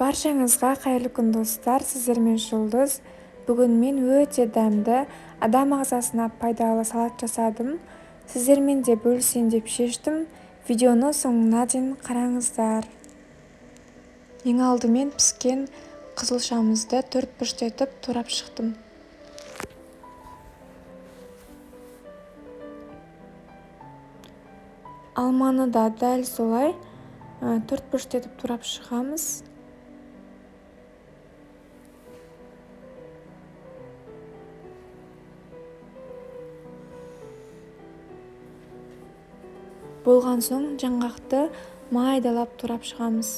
Баршаңызға қайырлы күн достар, сіздермен Жұлдыз. Бүгін мен өте дәмді адам ағзасына пайдалы салат жасадым. Сіздермен де бөлісейін деп шештім. Видеоны соңына дейін қараңыздар. Ең алдымен піскен қызылшамызды төрт-бұрыштетіп турап шықтым. Алманы да дәл солай төрт-бұрыштетіп турап шығамыз. Болған соң жаңғақты майдалап турап шығамыз.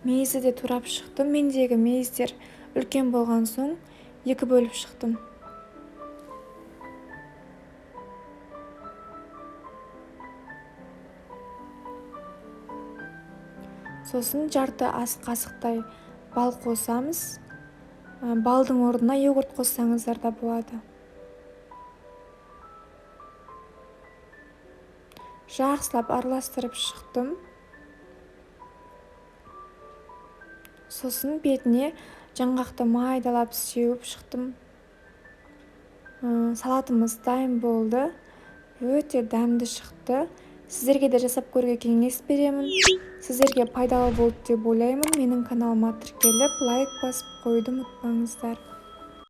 Мейізді де турап шықтым. Мендегі мейіздер үлкен болған соң екі бөліп шықтым. Сосын жарты ас қасықтай бал қосамыз. Балдың орнына йогурт қоссаңыздар да болады. Жақсылап араластырып шықтым. Сосын бетіне жаңғақты майдалап сеуіп шықтым. Салатымыз дайын болды. Өте дәмді шықты. Сіздерге де жасап көруге кеңес беремін. Сіздерге пайдалы болды деп ойлаймын. Менің каналыма тіркеліп, лайк басып қойуды ұмытпаңыздар.